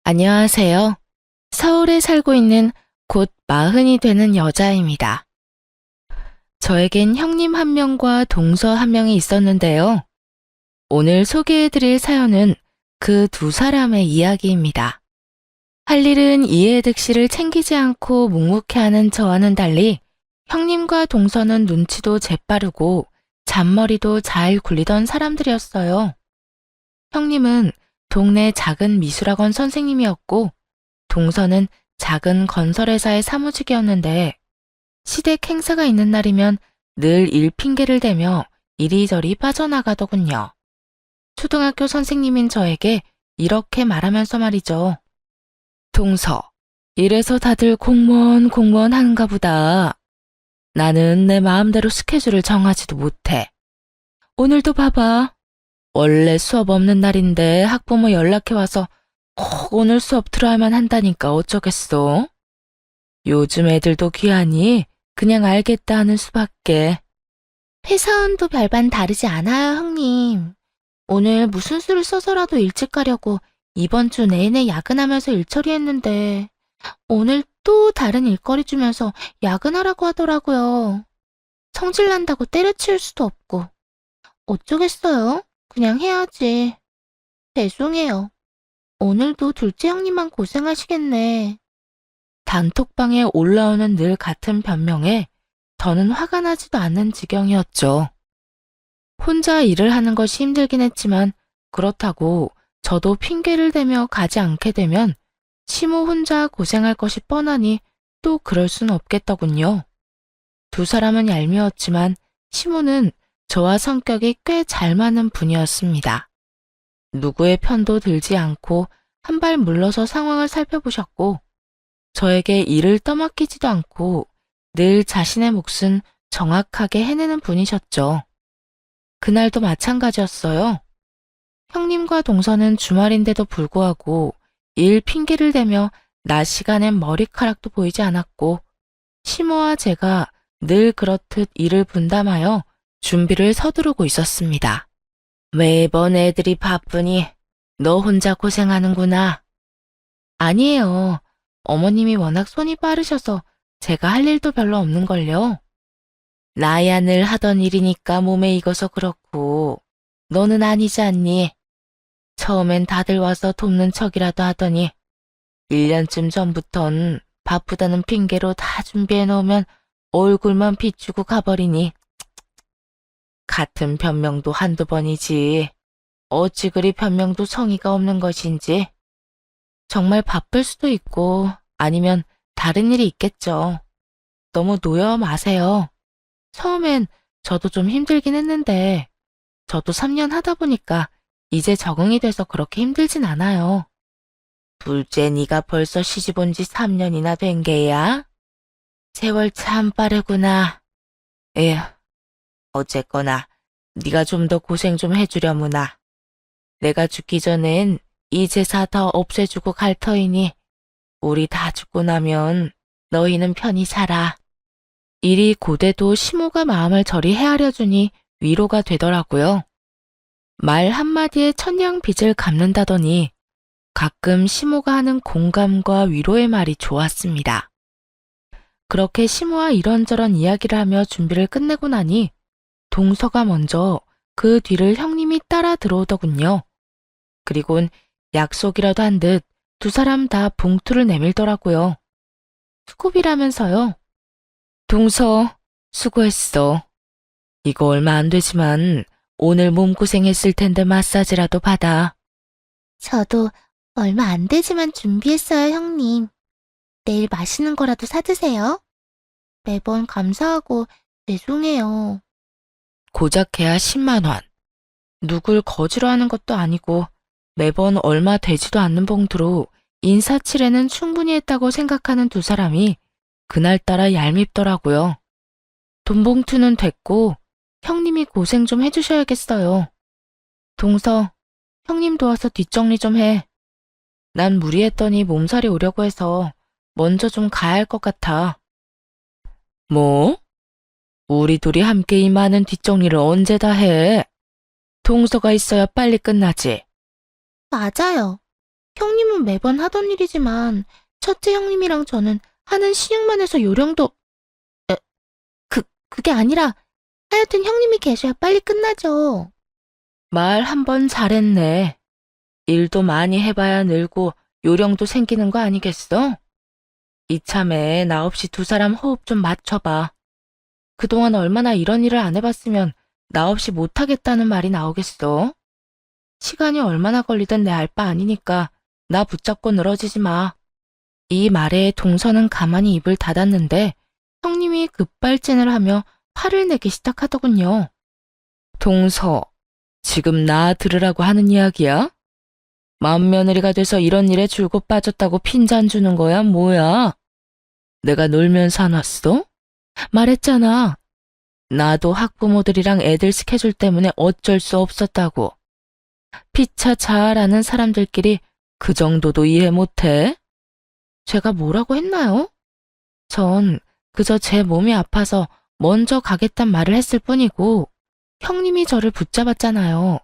안녕하세요. 서울에 살고 있는 곧 40이 되는 여자입니다. 저에겐 형님 한 명과 동서 한 명이 있었는데요. 오늘 소개해드릴 사연은 그 두 사람의 이야기입니다. 할 일은 이해 득실을 챙기지 않고 묵묵해하는 저와는 달리 형님과 동서는 눈치도 재빠르고 잔머리도 잘 굴리던 사람들이었어요. 형님은 동네 작은 미술학원 선생님이었고 동서는 작은 건설회사의 사무직이었는데 시댁 행사가 있는 날이면 늘 일 핑계를 대며 이리저리 빠져나가더군요. 초등학교 선생님인 저에게 이렇게 말하면서 말이죠. 동서, 이래서 다들 공무원 하는가 보다. 나는 내 마음대로 스케줄을 정하지도 못해. 오늘도 봐봐. 원래 수업 없는 날인데 학부모 연락해와서 꼭 오늘 수업 들어야만 한다니까 어쩌겠어? 요즘 애들도 귀하니 그냥 알겠다 하는 수밖에. 회사원도 별반 다르지 않아요, 형님. 오늘 무슨 수를 써서라도 일찍 가려고 이번 주 내내 야근하면서 일 처리했는데 오늘 또 다른 일거리 주면서 야근하라고 하더라고요. 성질 난다고 때려치울 수도 없고. 어쩌겠어요? 그냥 해야지. 죄송해요. 오늘도 둘째 형님만 고생하시겠네. 단톡방에 올라오는 늘 같은 변명에 저는 화가 나지도 않는 지경이었죠. 혼자 일을 하는 것이 힘들긴 했지만 그렇다고 저도 핑계를 대며 가지 않게 되면 시모 혼자 고생할 것이 뻔하니 또 그럴 순 없겠더군요. 두 사람은 얄미웠지만 시모는 저와 성격이 꽤 잘 맞는 분이었습니다. 누구의 편도 들지 않고 한 발 물러서 상황을 살펴보셨고 저에게 일을 떠맡기지도 않고 늘 자신의 몫은 정확하게 해내는 분이셨죠. 그날도 마찬가지였어요. 형님과 동서는 주말인데도 불구하고 일 핑계를 대며 낮 시간엔 머리카락도 보이지 않았고 시모와 제가 늘 그렇듯 일을 분담하여 준비를 서두르고 있었습니다. 매번 애들이 바쁘니 너 혼자 고생하는구나. 아니에요. 어머님이 워낙 손이 빠르셔서 제가 할 일도 별로 없는걸요. 나야 늘 하던 일이니까 몸에 익어서 그렇고 너는 아니지 않니? 처음엔 다들 와서 돕는 척이라도 하더니 1년쯤 전부턴 바쁘다는 핑계로 다 준비해 놓으면 얼굴만 비추고 가버리니 같은 변명도 한두 번이지 어찌 그리 변명도 성의가 없는 것인지. 정말 바쁠 수도 있고 아니면 다른 일이 있겠죠. 너무 놓여 마세요. 처음엔 저도 좀 힘들긴 했는데 저도 3년 하다 보니까 이제 적응이 돼서 그렇게 힘들진 않아요. 둘째 네가 벌써 시집 온 지 3년이나 된 게야? 세월 참 빠르구나. 에휴, 어쨌거나 네가 좀 더 고생 좀 해주려무나. 내가 죽기 전엔 이 제사 다 없애주고 갈 터이니 우리 다 죽고 나면 너희는 편히 살아. 일이 고돼도 시모가 마음을 저리 헤아려 주니 위로가 되더라고요. 말 한마디에 천냥 빚을 갚는다더니 가끔 시모가 하는 공감과 위로의 말이 좋았습니다. 그렇게 시모와 이런저런 이야기를 하며 준비를 끝내고 나니 동서가 먼저 그 뒤를 형님이 따라 들어오더군요. 그리곤 약속이라도 한 듯 두 사람 다 봉투를 내밀더라고요. 수고비라면서요. 동서, 수고했어. 이거 얼마 안 되지만 오늘 몸고생했을 텐데 마사지라도 받아. 저도 얼마 안 되지만 준비했어요, 형님. 내일 맛있는 거라도 사드세요. 매번 감사하고 죄송해요. 고작해야 10만 원. 누굴 거지로 하는 것도 아니고 매번 얼마 되지도 않는 봉투로 인사치레는 충분히 했다고 생각하는 두 사람이 그날따라 얄밉더라고요. 돈 봉투는 됐고 형님이 고생 좀 해주셔야겠어요. 동서, 형님 도와서 뒷정리 좀 해. 난 무리했더니 몸살이 오려고 해서 먼저 좀 가야 할 것 같아. 뭐? 우리 둘이 함께 이 많은 뒷정리를 언제 다 해? 동서가 있어야 빨리 끝나지. 맞아요. 형님은 매번 하던 일이지만 첫째 형님이랑 저는 하는 시육만 해서 요령도 에, 그게 아니라 하여튼 형님이 계셔야 빨리 끝나죠. 말 한 번 잘했네. 일도 많이 해봐야 늘고 요령도 생기는 거 아니겠어? 이참에 나 없이 두 사람 호흡 좀 맞춰봐. 그동안 얼마나 이런 일을 안 해봤으면 나 없이 못하겠다는 말이 나오겠어? 시간이 얼마나 걸리든 내 알 바 아니니까 나 붙잡고 늘어지지 마. 이 말에 동서는 가만히 입을 닫았는데 형님이 급발진을 하며 화를 내기 시작하더군요. 동서, 지금 나 들으라고 하는 이야기야? 맏며느리가 돼서 이런 일에 줄곧 빠졌다고 핀잔 주는 거야, 뭐야? 내가 놀면서 안 왔어? 말했잖아. 나도 학부모들이랑 애들 스케줄 때문에 어쩔 수 없었다고. 피차 잘 아는 사람들끼리 그 정도도 이해 못해? 제가 뭐라고 했나요? 전 그저 제 몸이 아파서 먼저 가겠단 말을 했을 뿐이고 형님이 저를 붙잡았잖아요.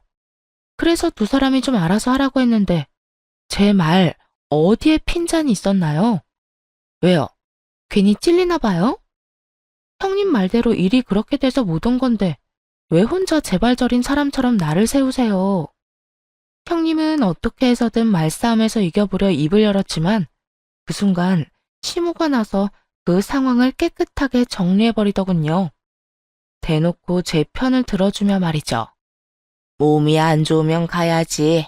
그래서 두 사람이 좀 알아서 하라고 했는데 제 말 어디에 핀잔이 있었나요? 왜요? 괜히 찔리나 봐요? 형님 말대로 일이 그렇게 돼서 못 온 건데 왜 혼자 제발저린 사람처럼 나를 세우세요? 형님은 어떻게 해서든 말싸움에서 이겨보려 입을 열었지만 그 순간 심호가 나서 그 상황을 깨끗하게 정리해버리더군요. 대놓고 제 편을 들어주며 말이죠. 몸이 안 좋으면 가야지.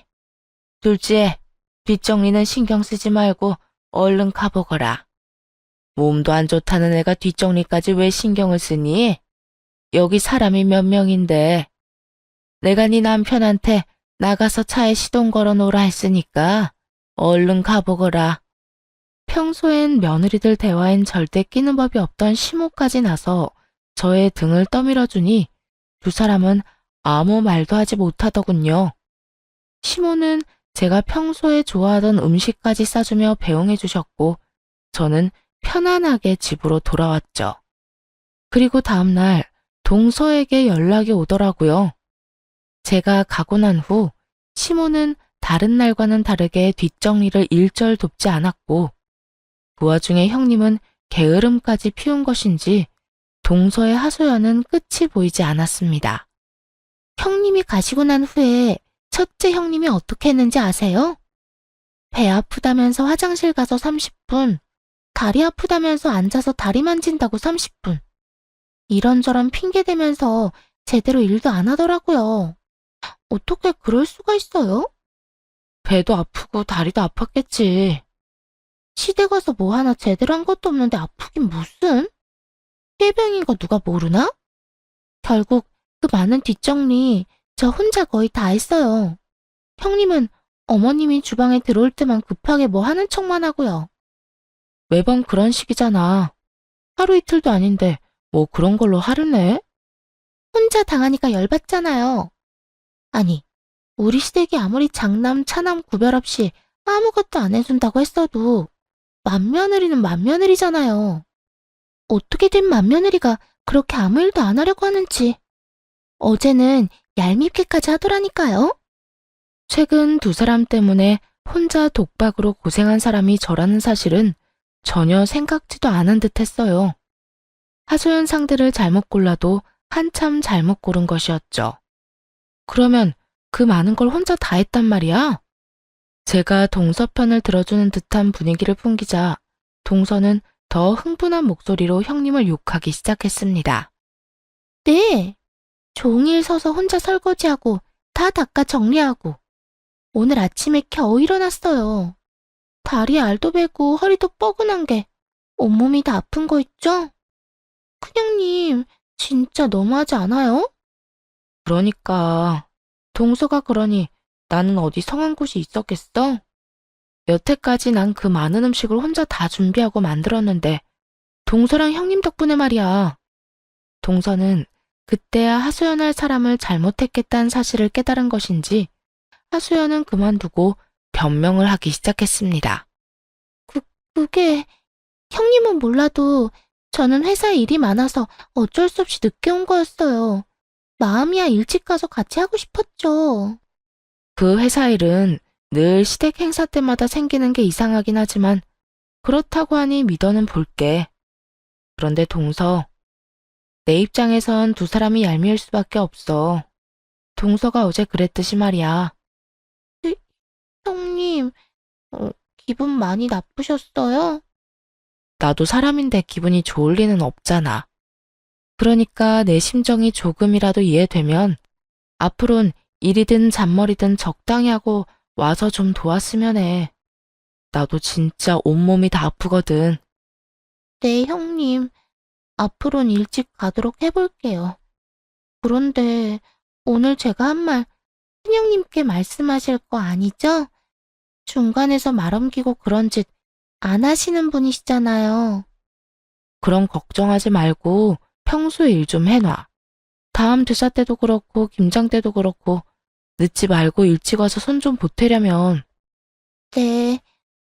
둘째, 뒷정리는 신경 쓰지 말고 얼른 가보거라. 몸도 안 좋다는 애가 뒷정리까지 왜 신경을 쓰니? 여기 사람이 몇 명인데. 내가 네 남편한테 나가서 차에 시동 걸어 놓으라 했으니까 얼른 가보거라. 평소엔 며느리들 대화엔 절대 끼는 법이 없던 시모까지 나서 저의 등을 떠밀어주니 두 사람은 아무 말도 하지 못하더군요. 시모는 제가 평소에 좋아하던 음식까지 싸주며 배웅해 주셨고 저는 편안하게 집으로 돌아왔죠. 그리고 다음날 동서에게 연락이 오더라고요. 제가 가고 난 후 시모는 다른 날과는 다르게 뒷정리를 일절 돕지 않았고 그 와중에 형님은 게으름까지 피운 것인지 동서의 하소연은 끝이 보이지 않았습니다. 형님이 가시고 난 후에 첫째 형님이 어떻게 했는지 아세요? 배 아프다면서 화장실 가서 30분, 다리 아프다면서 앉아서 다리 만진다고 30분. 이런저런 핑계대면서 제대로 일도 안 하더라고요. 어떻게 그럴 수가 있어요? 배도 아프고 다리도 아팠겠지. 시댁 가서 뭐 하나 제대로 한 것도 없는데 아프긴 무슨? 폐병인 거 누가 모르나? 결국 그 많은 뒷정리 저 혼자 거의 다 했어요. 형님은 어머님이 주방에 들어올 때만 급하게 뭐 하는 척만 하고요. 매번 그런 식이잖아. 하루 이틀도 아닌데 뭐 그런 걸로 화를 내? 혼자 당하니까 열받잖아요. 아니, 우리 시댁이 아무리 장남, 차남 구별 없이 아무것도 안 해준다고 했어도 맏며느리는 맏며느리잖아요. 어떻게 된 맏며느리가 그렇게 아무 일도 안 하려고 하는지. 어제는 얄밉게까지 하더라니까요. 최근 두 사람 때문에 혼자 독박으로 고생한 사람이 저라는 사실은 전혀 생각지도 않은 듯 했어요. 하소연 상대를 잘못 골라도 한참 잘못 고른 것이었죠. 그러면 그 많은 걸 혼자 다 했단 말이야? 제가 동서 편을 들어주는 듯한 분위기를 풍기자 동서는 더 흥분한 목소리로 형님을 욕하기 시작했습니다. 네, 종일 서서 혼자 설거지하고 다 닦아 정리하고 오늘 아침에 겨우 일어났어요. 다리에 알도 배고 허리도 뻐근한 게 온몸이 다 아픈 거 있죠? 큰형님, 진짜 너무하지 않아요? 그러니까 동서가 그러니 나는 어디 성한 곳이 있었겠어? 여태까지 난 그 많은 음식을 혼자 다 준비하고 만들었는데 동서랑 형님 덕분에 말이야. 동서는 그때야 하소연할 사람을 잘못했겠다는 사실을 깨달은 것인지 하소연은 그만두고 변명을 하기 시작했습니다. 그게 형님은 몰라도 저는 회사에 일이 많아서 어쩔 수 없이 늦게 온 거였어요. 마음이야 일찍 가서 같이 하고 싶었죠. 그 회사 일은 늘 시댁 행사 때마다 생기는 게 이상하긴 하지만 그렇다고 하니 믿어는 볼게. 그런데 동서, 내 입장에선 두 사람이 얄미울 수밖에 없어. 동서가 어제 그랬듯이 말이야. 형님, 기분 많이 나쁘셨어요? 나도 사람인데 기분이 좋을 리는 없잖아. 그러니까 내 심정이 조금이라도 이해되면 앞으론 일이든 잔머리든 적당히 하고 와서 좀 도왔으면 해. 나도 진짜 온몸이 다 아프거든. 네, 형님. 앞으로는 일찍 가도록 해볼게요. 그런데 오늘 제가 한 말 큰형님께 말씀하실 거 아니죠? 중간에서 말 옮기고 그런 짓 안 하시는 분이시잖아요. 그런 걱정하지 말고 평소에 일 좀 해놔. 다음 대사 때도 그렇고 김장 때도 그렇고 늦지 말고 일찍 와서 손 좀 보태려면 네,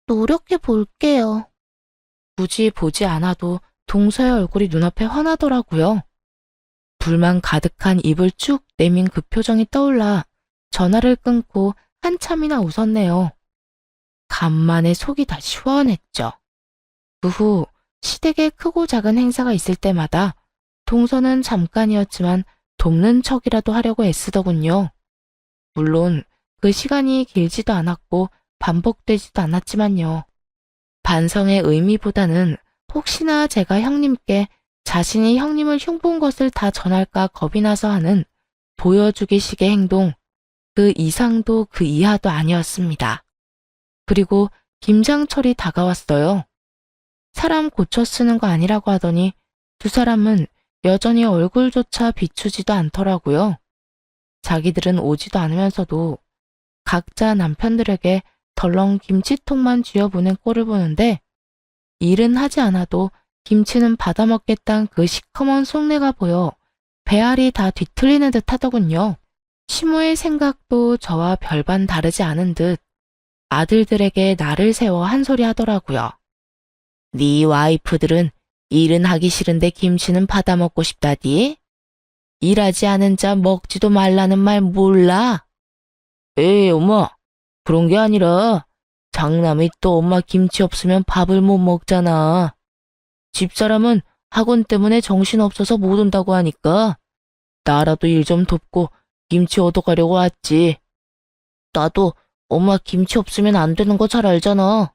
노력해 볼게요. 굳이 보지 않아도 동서의 얼굴이 눈앞에 환하더라고요. 불만 가득한 입을 쭉 내민 그 표정이 떠올라 전화를 끊고 한참이나 웃었네요. 간만에 속이 다 시원했죠. 그 후 시댁에 크고 작은 행사가 있을 때마다 동서는 잠깐이었지만 돕는 척이라도 하려고 애쓰더군요. 물론 그 시간이 길지도 않았고 반복되지도 않았지만요. 반성의 의미보다는 혹시나 제가 형님께 자신이 형님을 흉본 것을 다 전할까 겁이 나서 하는 보여주기식의 행동, 그 이상도 그 이하도 아니었습니다. 그리고 김장철이 다가왔어요. 사람 고쳐 쓰는 거 아니라고 하더니 두 사람은 여전히 얼굴조차 비추지도 않더라고요. 자기들은 오지도 않으면서도 각자 남편들에게 덜렁 김치통만 쥐어보낸 꼴을 보는데 일은 하지 않아도 김치는 받아먹겠다는 그 시커먼 속내가 보여 배알이 다 뒤틀리는 듯 하더군요. 시모의 생각도 저와 별반 다르지 않은 듯 아들들에게 나를 세워 한 소리 하더라고요. 네 와이프들은 일은 하기 싫은데 김치는 받아먹고 싶다디? 일하지 않은 자 먹지도 말라는 말 몰라? 에이, 엄마. 그런 게 아니라 장남이 또 엄마 김치 없으면 밥을 못 먹잖아. 집사람은 학원 때문에 정신없어서 못 온다고 하니까 나라도 일 좀 돕고 김치 얻어가려고 왔지. 나도 엄마 김치 없으면 안 되는 거 잘 알잖아.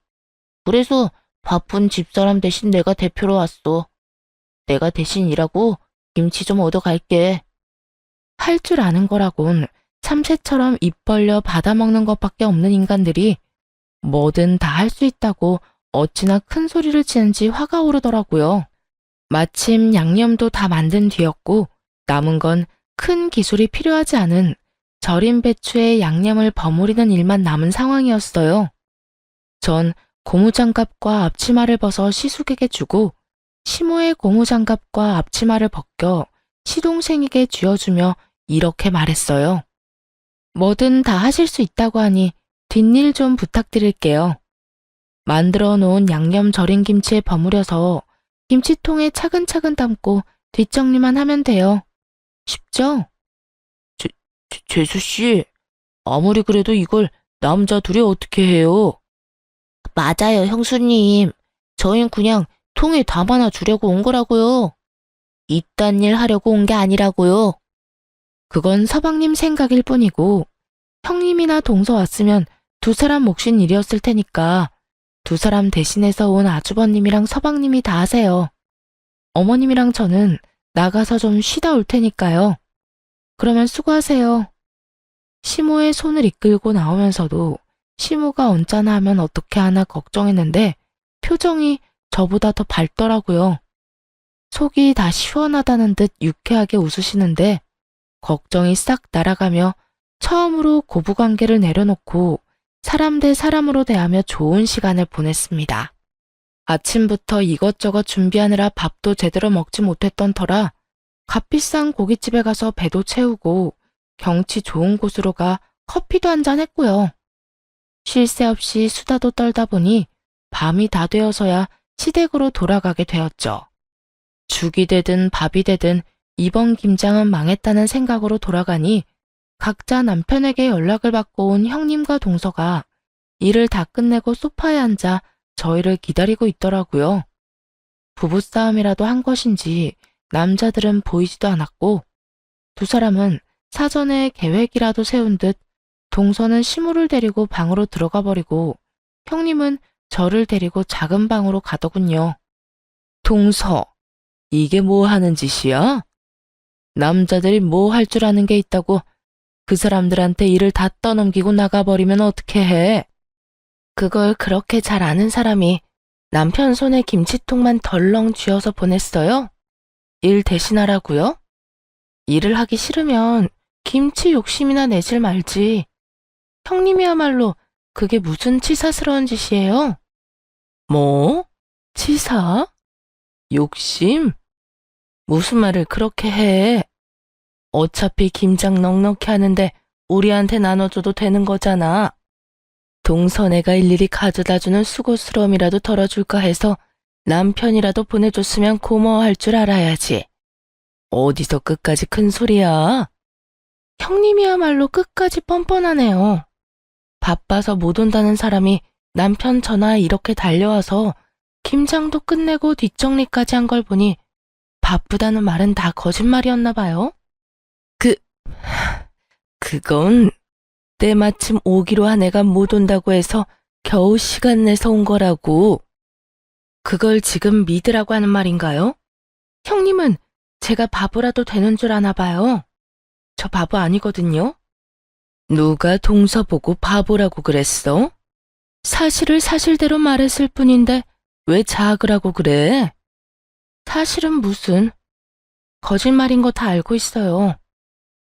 그래서 바쁜 집사람 대신 내가 대표로 왔어. 내가 대신 일하고 김치 좀 얻어갈게. 할 줄 아는 거라곤 참새처럼 입 벌려 받아먹는 것밖에 없는 인간들이 뭐든 다 할 수 있다고 어찌나 큰 소리를 치는지 화가 오르더라고요. 마침 양념도 다 만든 뒤였고 남은 건 큰 기술이 필요하지 않은 절인 배추에 양념을 버무리는 일만 남은 상황이었어요. 전 고무장갑과 앞치마를 벗어 시숙에게 주고 시모의 고무장갑과 앞치마를 벗겨 시동생에게 쥐어주며 이렇게 말했어요. 뭐든 다 하실 수 있다고 하니 뒷일 좀 부탁드릴게요. 만들어 놓은 양념 절인 김치에 버무려서 김치통에 차근차근 담고 뒷정리만 하면 돼요. 쉽죠? 재수씨, 아무리 그래도 이걸 남자 둘이 어떻게 해요? 맞아요, 형수님. 저흰 그냥 통에 담아놔 주려고 온 거라고요. 이딴 일 하려고 온 게 아니라고요. 그건 서방님 생각일 뿐이고 형님이나 동서 왔으면 두 사람 몫인 일이었을 테니까 두 사람 대신해서 온 아주버님이랑 서방님이 다 하세요. 어머님이랑 저는 나가서 좀 쉬다 올 테니까요. 그러면 수고하세요. 시모의 손을 이끌고 나오면서도 시모가 언짢아 하면 어떻게 하나 걱정했는데 표정이 저보다 더 밝더라고요. 속이 다 시원하다는 듯 유쾌하게 웃으시는데 걱정이 싹 날아가며 처음으로 고부관계를 내려놓고 사람 대 사람으로 대하며 좋은 시간을 보냈습니다. 아침부터 이것저것 준비하느라 밥도 제대로 먹지 못했던 터라 값비싼 고깃집에 가서 배도 채우고 경치 좋은 곳으로 가 커피도 한잔 했고요. 쉴 새 없이 수다도 떨다 보니 밤이 다 되어서야 시댁으로 돌아가게 되었죠. 죽이 되든 밥이 되든 이번 김장은 망했다는 생각으로 돌아가니 각자 남편에게 연락을 받고 온 형님과 동서가 일을 다 끝내고 소파에 앉아 저희를 기다리고 있더라고요. 부부싸움이라도 한 것인지 남자들은 보이지도 않았고 두 사람은 사전에 계획이라도 세운 듯 동서는 시무를 데리고 방으로 들어가 버리고 형님은 저를 데리고 작은 방으로 가더군요. 동서, 이게 뭐 하는 짓이야? 남자들이 뭐 할 줄 아는 게 있다고 그 사람들한테 일을 다 떠넘기고 나가버리면 어떻게 해? 그걸 그렇게 잘 아는 사람이 남편 손에 김치통만 덜렁 쥐어서 보냈어요? 일 대신하라고요? 일을 하기 싫으면 김치 욕심이나 내질 말지. 형님이야말로 그게 무슨 치사스러운 짓이에요? 뭐? 치사? 욕심? 무슨 말을 그렇게 해? 어차피 김장 넉넉히 하는데 우리한테 나눠줘도 되는 거잖아. 동서네가 일일이 가져다주는 수고스러움이라도 덜어줄까 해서 남편이라도 보내줬으면 고마워할 줄 알아야지. 어디서 끝까지 큰 소리야? 형님이야말로 끝까지 뻔뻔하네요. 바빠서 못 온다는 사람이 남편 전화에 이렇게 달려와서 김장도 끝내고 뒷정리까지 한 걸 보니 바쁘다는 말은 다 거짓말이었나 봐요. 그건 때마침 오기로 한 애가 못 온다고 해서 겨우 시간 내서 온 거라고. 그걸 지금 믿으라고 하는 말인가요? 형님은 제가 바보라도 되는 줄 아나 봐요. 저 바보 아니거든요. 누가 동서 보고 바보라고 그랬어? 사실을 사실대로 말했을 뿐인데 왜 자학을 하고 그래? 사실은 무슨 거짓말인 거 다 알고 있어요.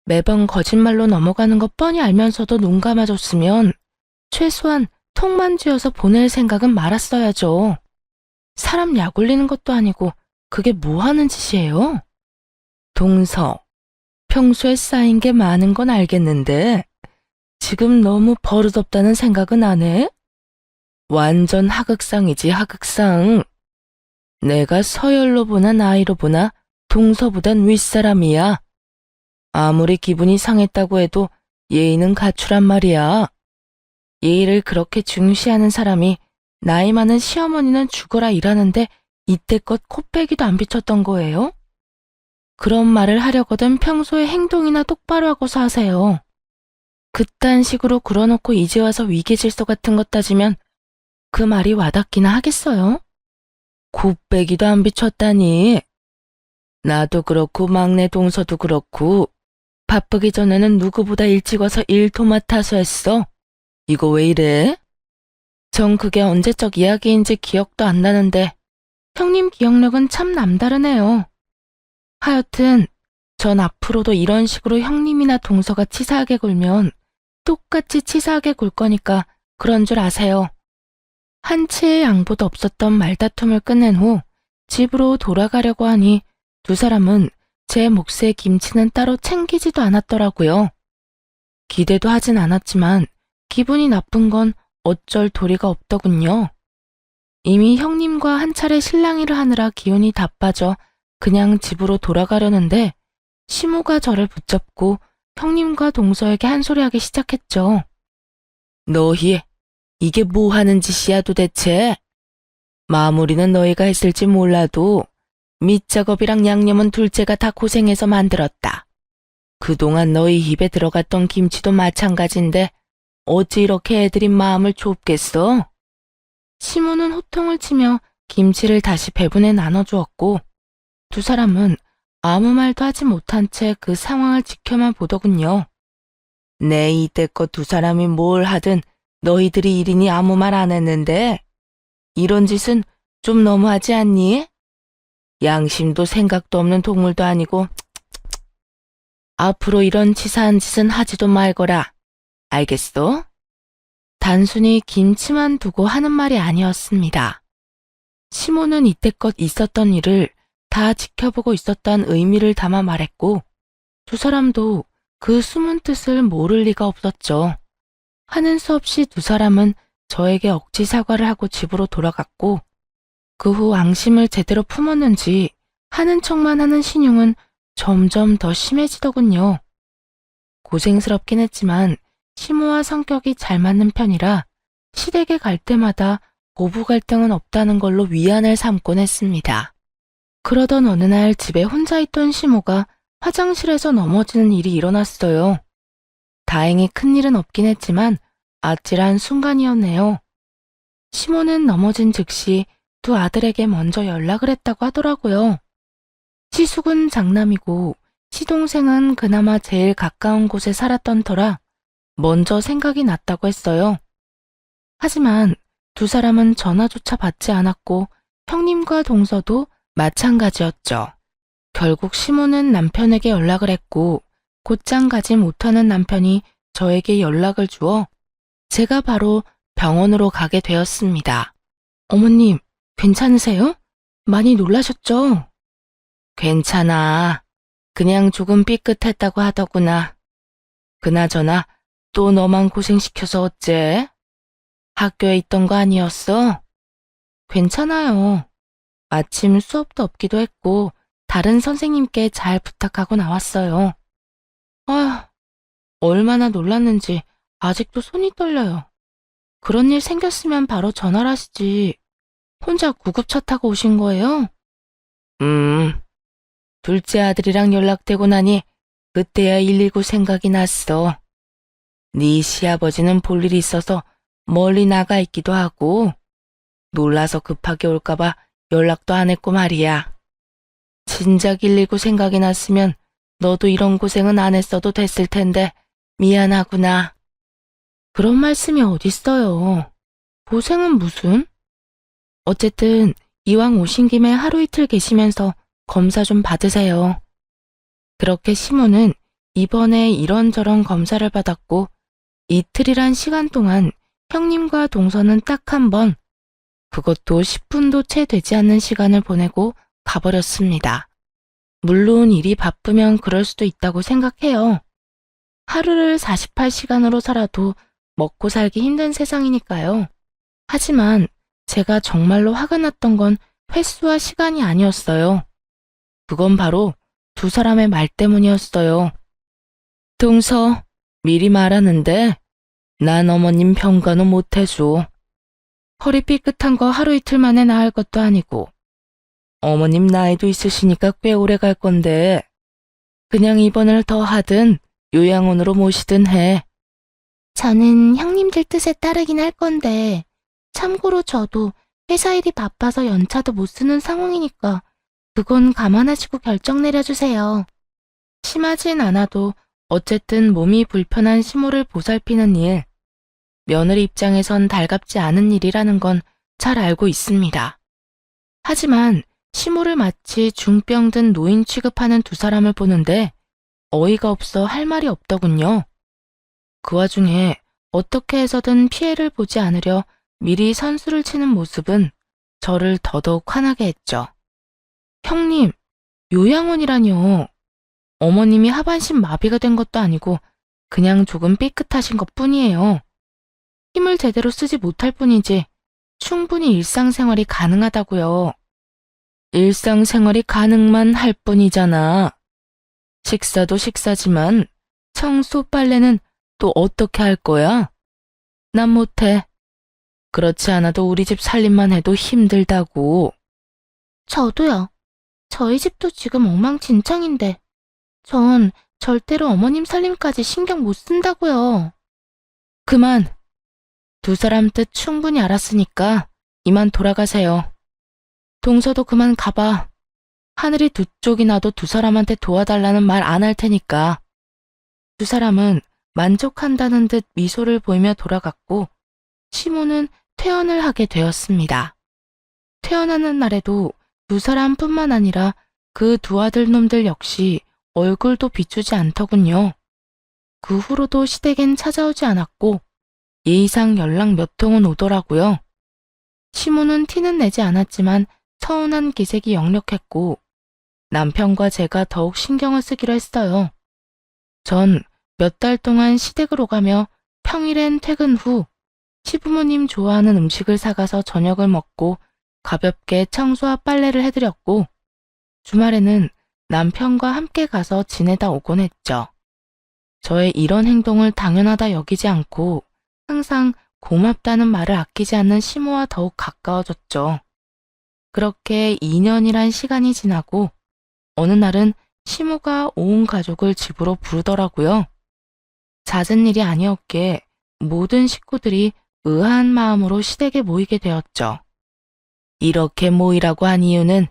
매번 거짓말로 넘어가는 거 뻔히 알면서도 눈 감아줬으면 최소한 통만 쥐어서 보낼 생각은 말았어야죠. 사람 약 올리는 것도 아니고 그게 뭐 하는 짓이에요? 동서, 평소에 쌓인 게 많은 건 알겠는데 지금 너무 버릇없다는 생각은 안 해? 완전 하극상이지 하극상. 내가 서열로 보나 나이로 보나 동서보단 윗사람이야. 아무리 기분이 상했다고 해도 예의는 갖추란 말이야. 예의를 그렇게 중시하는 사람이 나이 많은 시어머니는 죽어라 일하는데 이때껏 코빼기도 안 비쳤던 거예요? 그런 말을 하려거든 평소에 행동이나 똑바로 하고서 하세요. 그딴 식으로 굴어놓고 이제 와서 위계질서 같은 것 따지면 그 말이 와닿기나 하겠어요? 코빼기도 안 비쳤다니. 나도 그렇고 막내 동서도 그렇고 바쁘기 전에는 누구보다 일찍 와서 일 도맡아서 했어. 이거 왜 이래? 전 그게 언제적 이야기인지 기억도 안 나는데 형님 기억력은 참 남다르네요. 하여튼 전 앞으로도 이런 식으로 형님이나 동서가 치사하게 굴면 똑같이 치사하게 굴 거니까 그런 줄 아세요. 한치의 양보도 없었던 말다툼을 끝낸 후 집으로 돌아가려고 하니 두 사람은 제 몫의 김치는 따로 챙기지도 않았더라고요. 기대도 하진 않았지만 기분이 나쁜 건 어쩔 도리가 없더군요. 이미 형님과 한 차례 실랑이를 하느라 기운이 다 빠져 그냥 집으로 돌아가려는데 시모가 저를 붙잡고 형님과 동서에게 한 소리 하기 시작했죠. 너희, 이게 뭐 하는 짓이야 도대체? 마무리는 너희가 했을지 몰라도 밑작업이랑 양념은 둘째가 다 고생해서 만들었다. 그동안 너희 입에 들어갔던 김치도 마찬가지인데 어찌 이렇게 애들이 마음을 좁겠어? 시모는 호통을 치며 김치를 다시 배분해 나눠주었고 두 사람은 아무 말도 하지 못한 채 그 상황을 지켜만 보더군요. 내 이때껏 두 사람이 뭘 하든 너희들이 일이니 아무 말 안 했는데 이런 짓은 좀 너무하지 않니? 양심도 생각도 없는 동물도 아니고 앞으로 이런 치사한 짓은 하지도 말거라. 알겠어? 단순히 김치만 두고 하는 말이 아니었습니다. 시모는 이때껏 있었던 일을 다 지켜보고 있었다는 의미를 담아 말했고 두 사람도 그 숨은 뜻을 모를 리가 없었죠. 하는 수 없이 두 사람은 저에게 억지 사과를 하고 집으로 돌아갔고 그 후 앙심을 제대로 품었는지 하는 척만 하는 신용은 점점 더 심해지더군요. 고생스럽긴 했지만 시모와 성격이 잘 맞는 편이라 시댁에 갈 때마다 고부 갈등은 없다는 걸로 위안을 삼곤 했습니다. 그러던 어느 날 집에 혼자 있던 시모가 화장실에서 넘어지는 일이 일어났어요. 다행히 큰일은 없긴 했지만 아찔한 순간이었네요. 시모는 넘어진 즉시 두 아들에게 먼저 연락을 했다고 하더라고요. 시숙은 장남이고 시동생은 그나마 제일 가까운 곳에 살았던 터라 먼저 생각이 났다고 했어요. 하지만 두 사람은 전화조차 받지 않았고 형님과 동서도 마찬가지였죠. 결국 시모는 남편에게 연락을 했고 곧장 가지 못하는 남편이 저에게 연락을 주어 제가 바로 병원으로 가게 되었습니다. 어머님, 괜찮으세요? 많이 놀라셨죠? 괜찮아. 그냥 조금 삐끗했다고 하더구나. 그나저나 또 너만 고생시켜서 어째? 학교에 있던 거 아니었어? 괜찮아요. 마침 수업도 없기도 했고 다른 선생님께 잘 부탁하고 나왔어요. 아휴, 얼마나 놀랐는지 아직도 손이 떨려요. 그런 일 생겼으면 바로 전화를 하시지. 혼자 구급차 타고 오신 거예요? 둘째 아들이랑 연락되고 나니 그때야 119 생각이 났어. 네 시아버지는 볼 일이 있어서 멀리 나가 있기도 하고 놀라서 급하게 올까봐 연락도 안 했고 말이야. 진작 119 생각이 났으면 너도 이런 고생은 안 했어도 됐을 텐데 미안하구나. 그런 말씀이 어딨어요. 고생은 무슨? 어쨌든 이왕 오신 김에 하루 이틀 계시면서 검사 좀 받으세요. 그렇게 시모는 이번에 이런저런 검사를 받았고 이틀이란 시간 동안 형님과 동서는 딱 한 번, 그것도 10분도 채 되지 않는 시간을 보내고 가버렸습니다. 물론 일이 바쁘면 그럴 수도 있다고 생각해요. 하루를 48시간으로 살아도 먹고 살기 힘든 세상이니까요. 하지만 제가 정말로 화가 났던 건 횟수와 시간이 아니었어요. 그건 바로 두 사람의 말 때문이었어요. 동서, 미리 말하는데 난 어머님 평가는 못 해줘. 허리 삐끗한 거 하루 이틀 만에 나을 것도 아니고 어머님 나이도 있으시니까 꽤 오래 갈 건데 그냥 입원을 더 하든 요양원으로 모시든 해. 저는 형님들 뜻에 따르긴 할 건데, 참고로 저도 회사 일이 바빠서 연차도 못 쓰는 상황이니까 그건 감안하시고 결정 내려주세요. 심하진 않아도 어쨌든 몸이 불편한 시모를 보살피는 일, 며느리 입장에선 달갑지 않은 일이라는 건 잘 알고 있습니다. 하지만 시모를 마치 중병 든 노인 취급하는 두 사람을 보는데 어이가 없어 할 말이 없더군요. 그 와중에 어떻게 해서든 피해를 보지 않으려 미리 선수를 치는 모습은 저를 더더욱 화나게 했죠. 형님, 요양원이라뇨. 어머님이 하반신 마비가 된 것도 아니고 그냥 조금 삐끗하신 것 뿐이에요. 힘을 제대로 쓰지 못할 뿐이지 충분히 일상생활이 가능하다고요. 일상생활이 가능만 할 뿐이잖아. 식사도 식사지만 청소, 빨래는 또 어떻게 할 거야? 난 못해. 그렇지 않아도 우리 집 살림만 해도 힘들다고. 저도요. 저희 집도 지금 엉망진창인데, 전 절대로 어머님 살림까지 신경 못 쓴다고요. 그만. 두 사람 뜻 충분히 알았으니까 이만 돌아가세요. 동서도 그만 가봐. 하늘이 두 쪽이 나도 두 사람한테 도와달라는 말 안 할 테니까. 두 사람은 만족한다는 듯 미소를 보이며 돌아갔고 시모는 퇴원을 하게 되었습니다. 퇴원하는 날에도 두 사람뿐만 아니라 그 두 아들 놈들 역시 얼굴도 비추지 않더군요. 그 후로도 시댁엔 찾아오지 않았고 예의상 연락 몇 통은 오더라고요. 시모는 티는 내지 않았지만 서운한 기색이 역력했고 남편과 제가 더욱 신경을 쓰기로 했어요. 전 몇 달 동안 시댁을 오가며 평일엔 퇴근 후 시부모님 좋아하는 음식을 사가서 저녁을 먹고 가볍게 청소와 빨래를 해드렸고 주말에는 남편과 함께 가서 지내다 오곤 했죠. 저의 이런 행동을 당연하다 여기지 않고 항상 고맙다는 말을 아끼지 않는 시모와 더욱 가까워졌죠. 그렇게 2년이란 시간이 지나고 어느 날은 시모가 온 가족을 집으로 부르더라고요. 잦은 일이 아니었기에 모든 식구들이 의아한 마음으로 시댁에 모이게 되었죠. 이렇게 모이라고 한 이유는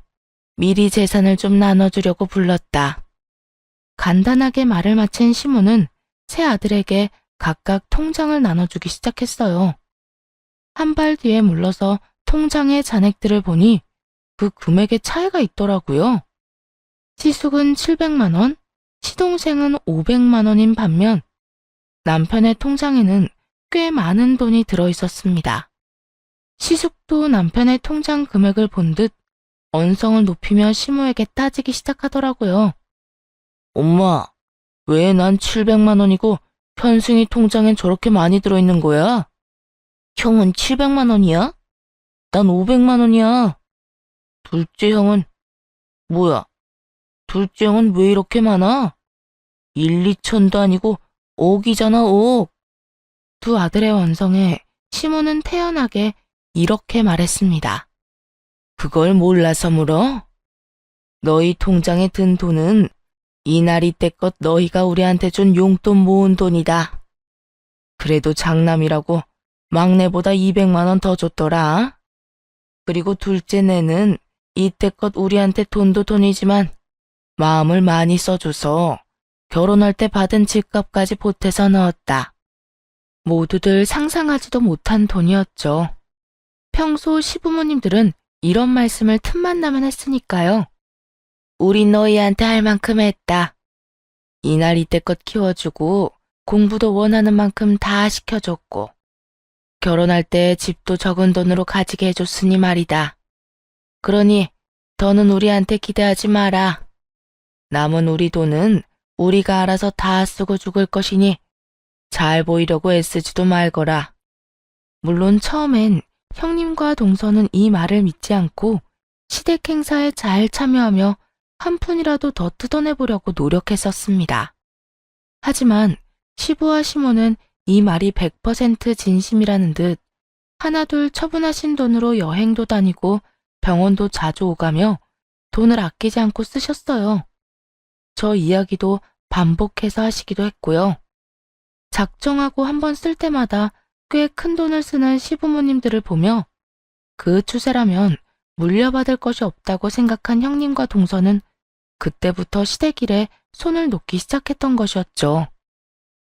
미리 재산을 좀 나눠주려고 불렀다. 간단하게 말을 마친 시모는 세 아들에게 각각 통장을 나눠주기 시작했어요. 한 발 뒤에 물러서 통장의 잔액들을 보니 그 금액에 차이가 있더라고요. 시숙은 700만 원, 시동생은 500만 원인 반면 남편의 통장에는 꽤 많은 돈이 들어 있었습니다. 시숙도 남편의 통장 금액을 본 듯 언성을 높이며 시모에게 따지기 시작하더라고요. 엄마, 왜 난 700만 원이고 현승이 통장엔 저렇게 많이 들어있는 거야? 형은 700만 원이야? 난 500만 원이야. 둘째 형은, 뭐야? 둘째 형은 왜 이렇게 많아? 1, 2천도 아니고 5억이잖아, 5억. 두 아들의 원성에 시모는 태연하게 이렇게 말했습니다. 그걸 몰라서 물어? 너희 통장에 든 돈은 이날 이때껏 너희가 우리한테 준 용돈 모은 돈이다. 그래도 장남이라고 막내보다 200만 원 더 줬더라. 그리고 둘째 내는 이때껏 우리한테 돈도 돈이지만 마음을 많이 써줘서 결혼할 때 받은 집값까지 보태서 넣었다. 모두들 상상하지도 못한 돈이었죠. 평소 시부모님들은 이런 말씀을 틈만 나면 했으니까요. 우린 너희한테 할 만큼 했다. 이날 이때껏 키워주고 공부도 원하는 만큼 다 시켜줬고 결혼할 때 집도 적은 돈으로 가지게 해줬으니 말이다. 그러니 더는 우리한테 기대하지 마라. 남은 우리 돈은 우리가 알아서 다 쓰고 죽을 것이니 잘 보이려고 애쓰지도 말거라. 물론 처음엔 형님과 동서는 이 말을 믿지 않고 시댁 행사에 잘 참여하며 한 푼이라도 더 뜯어내보려고 노력했었습니다. 하지만 시부와 시모는 이 말이 100% 진심이라는 듯 하나둘 처분하신 돈으로 여행도 다니고 병원도 자주 오가며 돈을 아끼지 않고 쓰셨어요. 저 이야기도 반복해서 하시기도 했고요. 작정하고 한번 쓸 때마다 꽤 큰 돈을 쓰는 시부모님들을 보며 그 추세라면 물려받을 것이 없다고 생각한 형님과 동서는 그때부터 시댁 일에 손을 놓기 시작했던 것이었죠.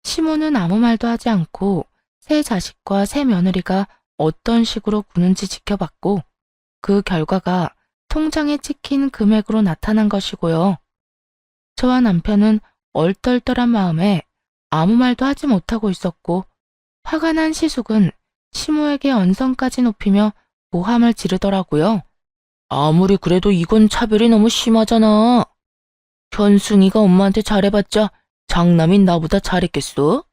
시모는 아무 말도 하지 않고 새 자식과 새 며느리가 어떤 식으로 구는지 지켜봤고 그 결과가 통장에 찍힌 금액으로 나타난 것이고요. 저와 남편은 얼떨떨한 마음에 아무 말도 하지 못하고 있었고 화가 난 시숙은 시모에게 언성까지 높이며 모함을 지르더라고요. 아무리 그래도 이건 차별이 너무 심하잖아. 현승이가 엄마한테 잘해봤자 장남인 나보다 잘했겠어?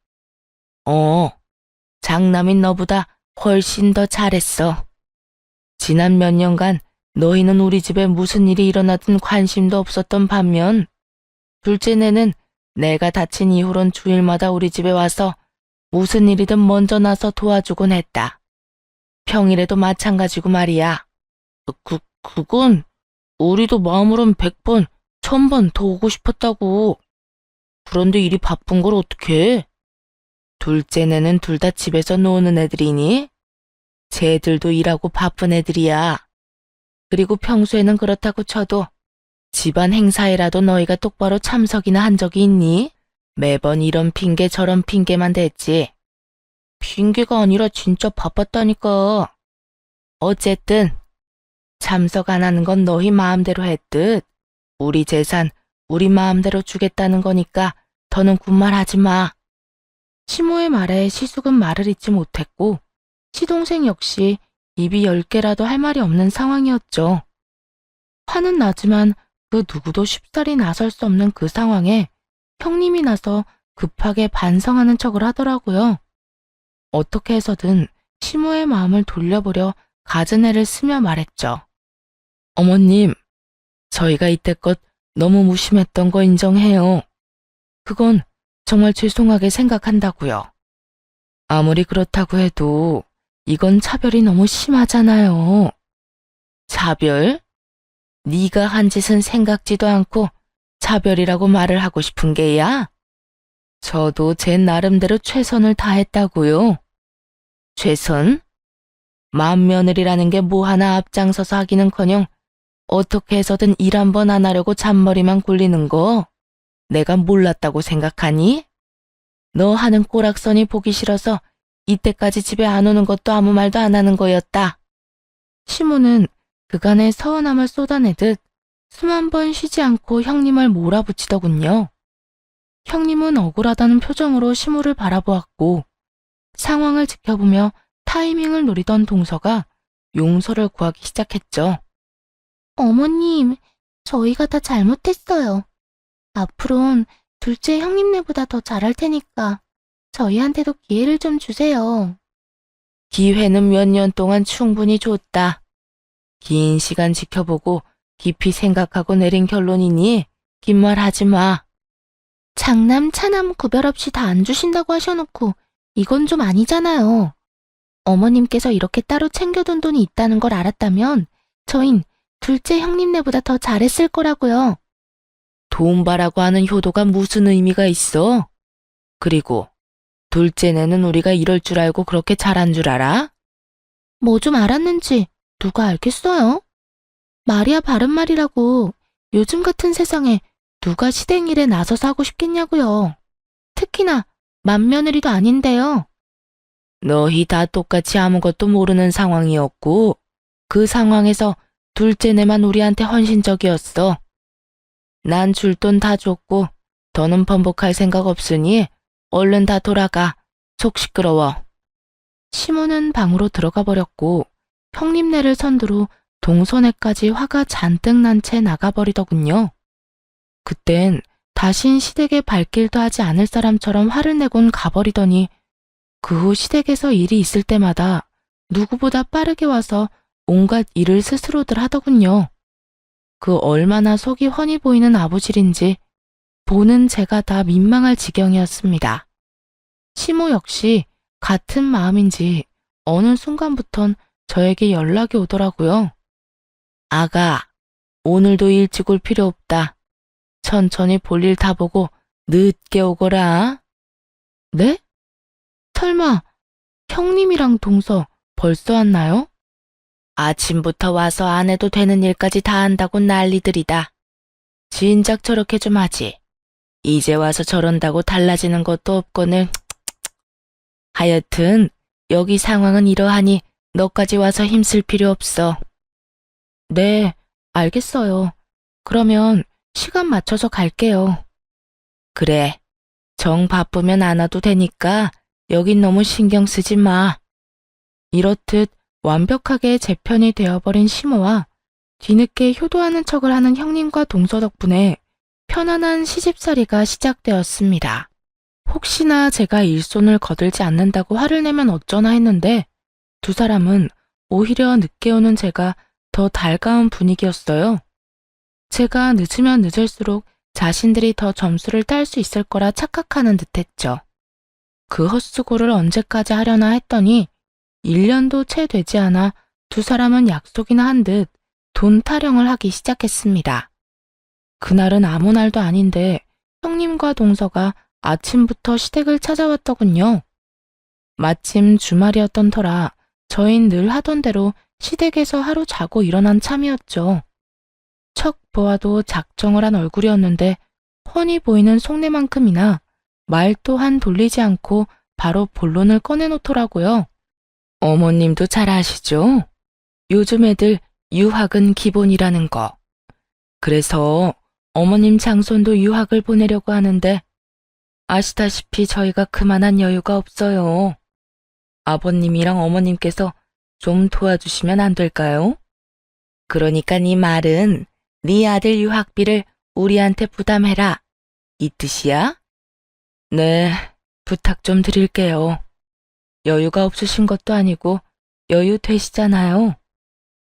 장남인 너보다 훨씬 더 잘했어. 지난 몇 년간 너희는 우리 집에 무슨 일이 일어나든 관심도 없었던 반면 둘째 내는 내가 다친 이후론 주일마다 우리 집에 와서 무슨 일이든 먼저 나서 도와주곤 했다. 평일에도 마찬가지고 말이야. 그건 우리도 마음으론 100번, 1000번 더 오고 싶었다고. 그런데 일이 바쁜 걸 어떡해? 둘째네는 둘 다 집에서 노는 애들이니? 쟤들도 일하고 바쁜 애들이야. 그리고 평소에는 그렇다고 쳐도 집안 행사에라도 너희가 똑바로 참석이나 한 적이 있니? 매번 이런 핑계 저런 핑계만 댔지. 핑계가 아니라 진짜 바빴다니까. 어쨌든 참석 안 하는 건 너희 마음대로 했듯 우리 재산 우리 마음대로 주겠다는 거니까 더는 군말하지 마. 시모의 말에 시숙은 말을 잇지 못했고 시동생 역시 입이 10개라도 할 말이 없는 상황이었죠. 화는 나지만 그 누구도 쉽사리 나설 수 없는 그 상황에 형님이 나서 급하게 반성하는 척을 하더라고요. 어떻게 해서든 시모의 마음을 돌려보려 갖은 애를 쓰며 말했죠. 어머님, 저희가 이때껏 너무 무심했던 거 인정해요. 그건 정말 죄송하게 생각한다고요. 아무리 그렇다고 해도 이건 차별이 너무 심하잖아요. 차별? 네가 한 짓은 생각지도 않고 차별이라고 말을 하고 싶은 게야? 저도 제 나름대로 최선을 다했다고요. 최선? 맏며느리라는 게 뭐 하나 앞장서서 하기는커녕 어떻게 해서든 일 한 번 안 하려고 잔머리만 굴리는 거 내가 몰랐다고 생각하니? 너 하는 꼬락선이 보기 싫어서 이때까지 집에 안 오는 것도 아무 말도 안 하는 거였다. 시모는 그간의 서운함을 쏟아내듯 숨 한 번 쉬지 않고 형님을 몰아붙이더군요. 형님은 억울하다는 표정으로 시모를 바라보았고 상황을 지켜보며 타이밍을 노리던 동서가 용서를 구하기 시작했죠. 어머님, 저희가 다 잘못했어요. 앞으론 둘째 형님네보다 더 잘할 테니까 저희한테도 기회를 좀 주세요. 기회는 몇 년 동안 충분히 줬다. 긴 시간 지켜보고 깊이 생각하고 내린 결론이니 긴 말 하지 마. 장남, 차남 구별 없이 다 안 주신다고 하셔놓고 이건 좀 아니잖아요. 어머님께서 이렇게 따로 챙겨둔 돈이 있다는 걸 알았다면 저흰 둘째 형님네보다 더 잘했을 거라고요. 돈 바라고 하는 효도가 무슨 의미가 있어? 그리고 둘째네는 우리가 이럴 줄 알고 그렇게 잘한 줄 알아? 뭐 좀 알았는지 누가 알겠어요? 말이야 바른 말이라고. 요즘 같은 세상에 누가 시댁일에 나서서 하고 싶겠냐고요. 특히나 맏며느리도 아닌데요. 너희 다 똑같이 아무것도 모르는 상황이었고 그 상황에서 둘째네만 우리한테 헌신적이었어. 난 줄 돈 다 줬고 더는 번복할 생각 없으니 얼른 다 돌아가. 속 시끄러워. 시모는 방으로 들어가 버렸고 형님네를 선두로 동서네까지 화가 잔뜩 난 채 나가버리더군요. 그땐 다신 시댁에 발길도 하지 않을 사람처럼 화를 내곤 가버리더니 그 후 시댁에서 일이 있을 때마다 누구보다 빠르게 와서 온갖 일을 스스로들 하더군요. 그 얼마나 속이 훤히 보이는 아부질인지 보는 제가 다 민망할 지경이었습니다. 시모 역시 같은 마음인지 어느 순간부턴 저에게 연락이 오더라고요. 아가, 오늘도 일찍 올 필요 없다. 천천히 볼일 다 보고 늦게 오거라. 네? 설마 형님이랑 동서 벌써 왔나요? 아침부터 와서 안 해도 되는 일까지 다 한다고 난리들이다. 진작 저렇게 좀 하지. 이제 와서 저런다고 달라지는 것도 없거늘. 하여튼 여기 상황은 이러하니 너까지 와서 힘쓸 필요 없어. 네, 알겠어요. 그러면 시간 맞춰서 갈게요. 그래, 정 바쁘면 안 와도 되니까 여긴 너무 신경 쓰지 마. 이렇듯 완벽하게 제 편이 되어버린 시모와 뒤늦게 효도하는 척을 하는 형님과 동서 덕분에 편안한 시집살이가 시작되었습니다. 혹시나 제가 일손을 거들지 않는다고 화를 내면 어쩌나 했는데 두 사람은 오히려 늦게 오는 제가 더 달가운 분위기였어요. 제가 늦으면 늦을수록 자신들이 더 점수를 딸 수 있을 거라 착각하는 듯했죠. 그 헛수고를 언제까지 하려나 했더니 1년도 채 되지 않아 두 사람은 약속이나 한 듯 돈 타령을 하기 시작했습니다. 그날은 아무 날도 아닌데 형님과 동서가 아침부터 시댁을 찾아왔더군요. 마침 주말이었던 터라 저흰 늘 하던 대로 시댁에서 하루 자고 일어난 참이었죠. 척 보아도 작정을 한 얼굴이었는데 훤히 보이는 속내만큼이나 말 또한 돌리지 않고 바로 본론을 꺼내놓더라고요. 어머님도 잘 아시죠? 요즘 애들 유학은 기본이라는 거. 그래서 어머님 장손도 유학을 보내려고 하는데 아시다시피 저희가 그만한 여유가 없어요. 아버님이랑 어머님께서 좀 도와주시면 안 될까요? 그러니까 네 말은 네 아들 유학비를 우리한테 부담해라. 이 뜻이야? 네, 부탁 좀 드릴게요. 여유가 없으신 것도 아니고 여유 되시잖아요.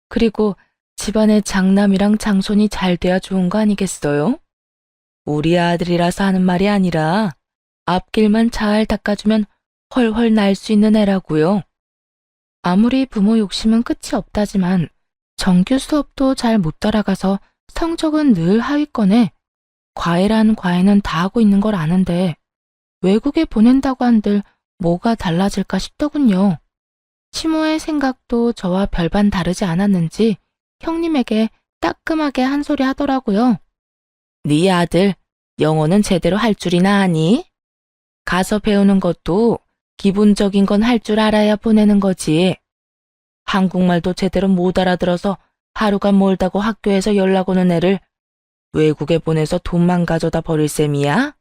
그리고 집안에 장남이랑 장손이 잘 돼야 좋은 거 아니겠어요? 우리 아들이라서 하는 말이 아니라 앞길만 잘 닦아주면 훨훨 날 수 있는 애라고요. 아무리 부모 욕심은 끝이 없다지만 정규 수업도 잘 못 따라가서 성적은 늘 하위권에 과외란 과외는 다 하고 있는 걸 아는데 외국에 보낸다고 한들 뭐가 달라질까 싶더군요. 시모의 생각도 저와 별반 다르지 않았는지 형님에게 따끔하게 한 소리 하더라고요. 네 아들 영어는 제대로 할 줄이나 아니? 가서 배우는 것도 기본적인 건 할 줄 알아야 보내는 거지. 한국말도 제대로 못 알아들어서 하루가 멀다고 학교에서 연락 오는 애를 외국에 보내서 돈만 가져다 버릴 셈이야?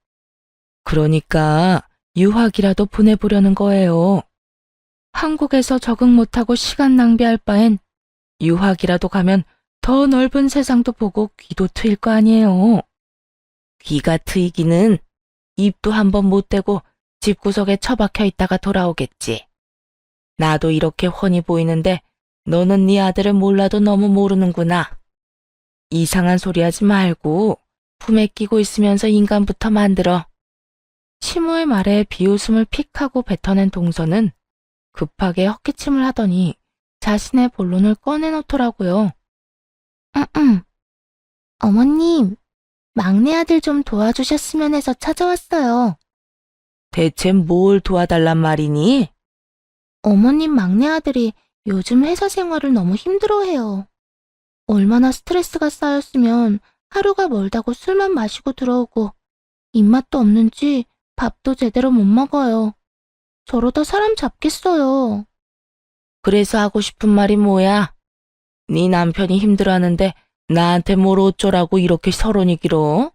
그러니까 유학이라도 보내보려는 거예요. 한국에서 적응 못하고 시간 낭비할 바엔 유학이라도 가면 더 넓은 세상도 보고 귀도 트일 거 아니에요. 귀가 트이기는 입도 한번 못 대고 집구석에 처박혀 있다가 돌아오겠지. 나도 이렇게 훤히 보이는데 너는 네 아들을 몰라도 너무 모르는구나. 이상한 소리 하지 말고 품에 끼고 있으면서 인간부터 만들어. 시모의 말에 비웃음을 픽 하고 뱉어낸 동서는 급하게 헛기침을 하더니 자신의 본론을 꺼내놓더라고요. 어머님, 막내 아들 좀 도와주셨으면 해서 찾아왔어요. 대체 뭘 도와달란 말이니? 어머님 막내 아들이 요즘 회사 생활을 너무 힘들어해요. 얼마나 스트레스가 쌓였으면 하루가 멀다고 술만 마시고 들어오고 입맛도 없는지 밥도 제대로 못 먹어요. 저러다 사람 잡겠어요. 그래서 하고 싶은 말이 뭐야? 네 남편이 힘들어하는데 나한테 뭘 어쩌라고 이렇게 서론이 길어?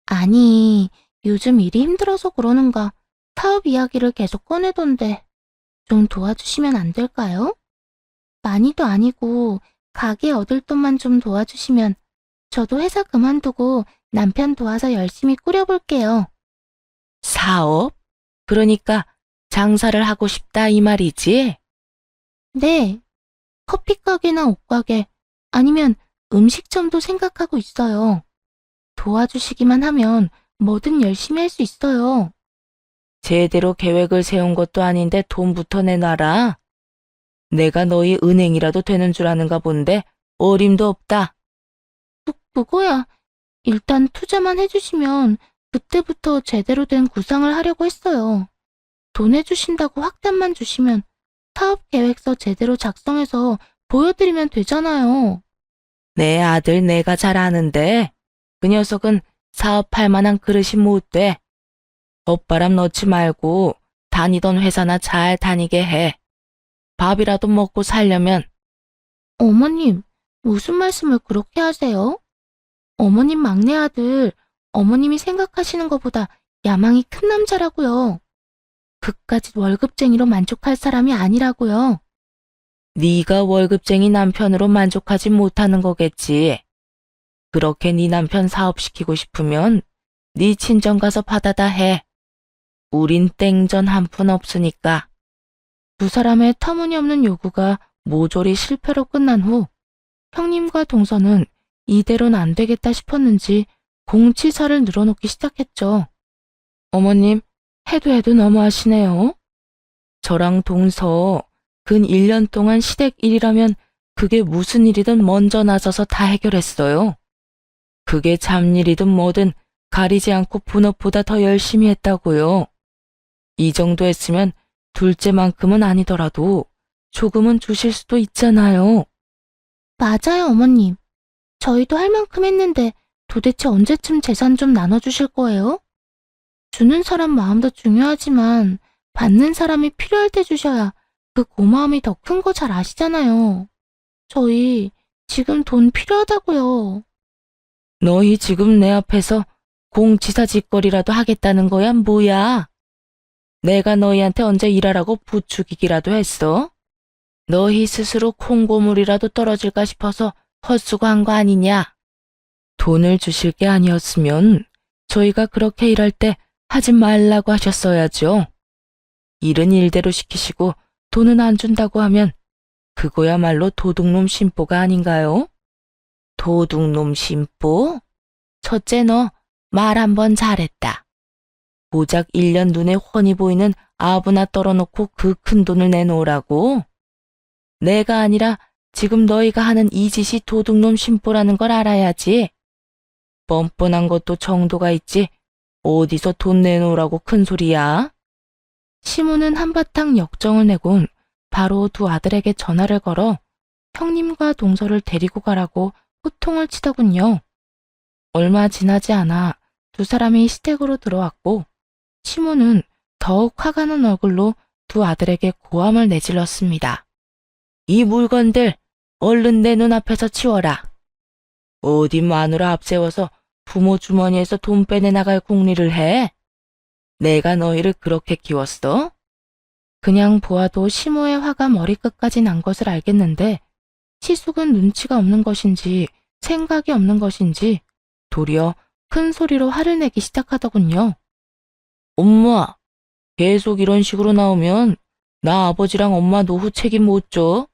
아니, 요즘 일이 힘들어서 그러는가 사업 이야기를 계속 꺼내던데 좀 도와주시면 안 될까요? 많이도 아니고 가게 얻을 돈만 좀 도와주시면 저도 회사 그만두고 남편 도와서 열심히 꾸려볼게요. 사업? 그러니까 장사를 하고 싶다 이 말이지? 네, 커피 가게나 옷가게 아니면 음식점도 생각하고 있어요. 도와주시기만 하면 뭐든 열심히 할 수 있어요. 제대로 계획을 세운 것도 아닌데 돈부터 내놔라. 내가 너희 은행이라도 되는 줄 아는가 본데 어림도 없다. 그거야. 일단 투자만 해주시면 그때부터 제대로 된 구상을 하려고 했어요. 돈 해주신다고 확답만 주시면 사업 계획서 제대로 작성해서 보여드리면 되잖아요. 내 아들 내가 잘 아는데 그 녀석은 사업할 만한 그릇이 못 돼. 헛바람 넣지 말고 다니던 회사나 잘 다니게 해. 밥이라도 먹고 살려면. 어머님, 무슨 말씀을 그렇게 하세요? 어머님 막내 아들, 어머님이 생각하시는 것보다 야망이 큰 남자라고요. 그까짓 월급쟁이로 만족할 사람이 아니라고요. 네가 월급쟁이 남편으로 만족하지 못하는 거겠지. 그렇게 네 남편 사업시키고 싶으면 네 친정 가서 받아다 해. 우린 땡전 한 푼 없으니까. 두 사람의 터무니없는 요구가 모조리 실패로 끝난 후 형님과 동서는 이대로는 안 되겠다 싶었는지 공치사를 늘어놓기 시작했죠. 어머님, 해도 너무하시네요. 저랑 동서 근 1년 동안 시댁 일이라면 그게 무슨 일이든 먼저 나서서 다 해결했어요. 그게 잡일이든 뭐든 가리지 않고 본업보다 더 열심히 했다고요. 이 정도 했으면 둘째만큼은 아니더라도 조금은 주실 수도 있잖아요. 맞아요, 어머님. 저희도 할 만큼 했는데 도대체 언제쯤 재산 좀 나눠주실 거예요? 주는 사람 마음도 중요하지만 받는 사람이 필요할 때 주셔야 그 고마움이 더 큰 거 잘 아시잖아요. 저희 지금 돈 필요하다고요. 너희 지금 내 앞에서 공치사 짓거리라도 하겠다는 거야, 뭐야? 내가 너희한테 언제 일하라고 부추기기라도 했어? 너희 스스로 콩고물이라도 떨어질까 싶어서 헛수고한 거 아니냐? 돈을 주실 게 아니었으면 저희가 그렇게 일할 때 하지 말라고 하셨어야죠. 일은 일대로 시키시고 돈은 안 준다고 하면 그거야말로 도둑놈 심보가 아닌가요? 도둑놈 심보? 첫째 너 말 한 번 잘했다. 고작 1년 눈에 훤히 보이는 아부나 떨어놓고 그 큰 돈을 내놓으라고? 내가 아니라 지금 너희가 하는 이 짓이 도둑놈 심보라는 걸 알아야지. 뻔뻔한 것도 정도가 있지. 어디서 돈 내놓으라고 큰 소리야? 시모는 한바탕 역정을 내곤 바로 두 아들에게 전화를 걸어 형님과 동서를 데리고 가라고 호통을 치더군요. 얼마 지나지 않아 두 사람이 시댁으로 들어왔고 시모는 더욱 화가 난 얼굴로 두 아들에게 고함을 내질렀습니다. 이 물건들 얼른 내 눈앞에서 치워라. 어디 마누라 앞세워서 부모 주머니에서 돈 빼내 나갈 궁리를 해? 내가 너희를 그렇게 키웠어? 그냥 보아도 시모의 화가 머리끝까지 난 것을 알겠는데 시숙은 눈치가 없는 것인지 생각이 없는 것인지 도리어 큰 소리로 화를 내기 시작하더군요. 엄마, 계속 이런 식으로 나오면 나 아버지랑 엄마 노후 책임 못 져.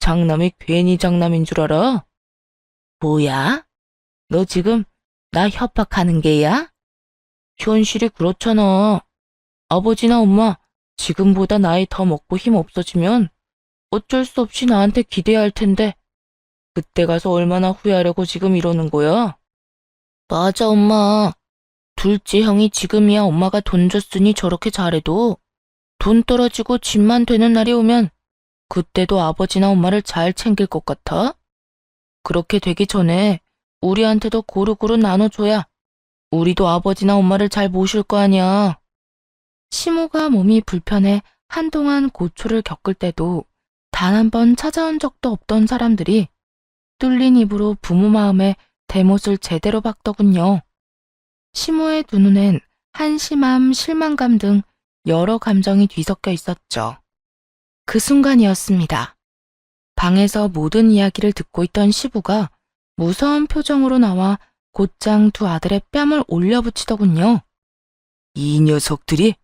장남이 괜히 장남인 줄 알아? 뭐야? 너 지금 나 협박하는 게야? 현실이 그렇잖아. 아버지나 엄마 지금보다 나이 더 먹고 힘 없어지면 어쩔 수 없이 나한테 기대야 할 텐데 그때 가서 얼마나 후회하려고 지금 이러는 거야? 맞아, 엄마. 둘째 형이 지금이야 엄마가 돈 줬으니 저렇게 잘해도 돈 떨어지고 집만 되는 날이 오면 그때도 아버지나 엄마를 잘 챙길 것 같아? 그렇게 되기 전에 우리한테도 고루고루 나눠줘야 우리도 아버지나 엄마를 잘 모실 거 아니야. 시모가 몸이 불편해 한동안 고초를 겪을 때도 단 한 번 찾아온 적도 없던 사람들이 뚫린 입으로 부모 마음에 대못을 제대로 박더군요. 시모의 두 눈엔 한심함, 실망감 등 여러 감정이 뒤섞여 있었죠. 그 순간이었습니다. 방에서 모든 이야기를 듣고 있던 시부가 무서운 표정으로 나와 곧장 두 아들의 뺨을 올려붙이더군요. 이 녀석들이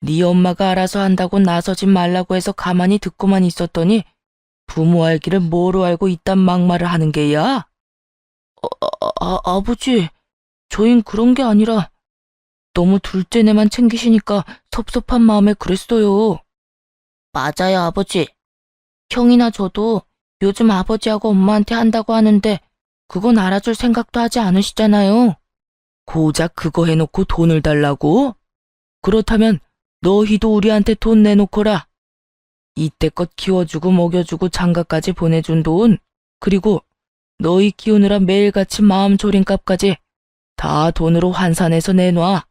네 엄마가 알아서 한다고 나서지 말라고 해서 가만히 듣고만 있었더니 부모 알기를 뭐로 알고 이딴 막말을 하는 게야? 아버지, 저흰 그런 게 아니라 너무 둘째네만 챙기시니까 섭섭한 마음에 그랬어요. 맞아요, 아버지. 형이나 저도 요즘 아버지하고 엄마한테 한다고 하는데 그건 알아줄 생각도 하지 않으시잖아요. 고작 그거 해놓고 돈을 달라고? 그렇다면 너희도 우리한테 돈 내놓거라. 이때껏 키워주고 먹여주고 장가까지 보내준 돈, 그리고 너희 키우느라 매일같이 마음 졸인 값까지 다 돈으로 환산해서 내놔.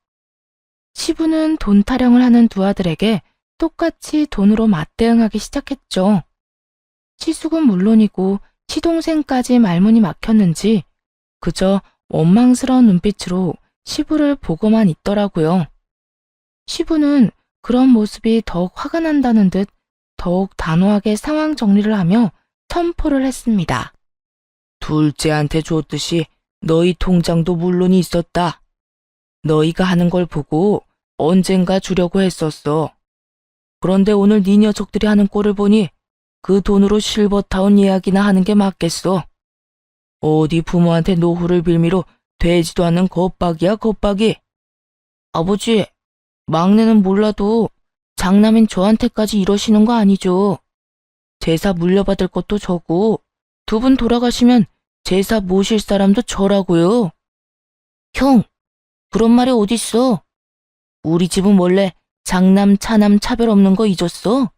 시부는 돈 타령을 하는 두 아들에게 똑같이 돈으로 맞대응하기 시작했죠. 시숙은 물론이고 시동생까지 말문이 막혔는지 그저 원망스러운 눈빛으로 시부를 보고만 있더라고요. 시부는 그런 모습이 더욱 화가 난다는 듯 더욱 단호하게 상황 정리를 하며 선포를 했습니다. 둘째한테 줬듯이 너희 통장도 물론이 있었다. 너희가 하는 걸 보고 언젠가 주려고 했었어. 그런데 오늘 네 녀석들이 하는 꼴을 보니 그 돈으로 실버타운 예약이나 하는 게 맞겠어. 어디 부모한테 노후를 빌미로 되지도 않는 겁박이야, 겁박이. 아버지, 막내는 몰라도 장남인 저한테까지 이러시는 거 아니죠. 제사 물려받을 것도 저고 두 분 돌아가시면 제사 모실 사람도 저라고요. 형, 그런 말이 어딨어? 우리 집은 원래 장남, 차남 차별 없는 거 잊었어?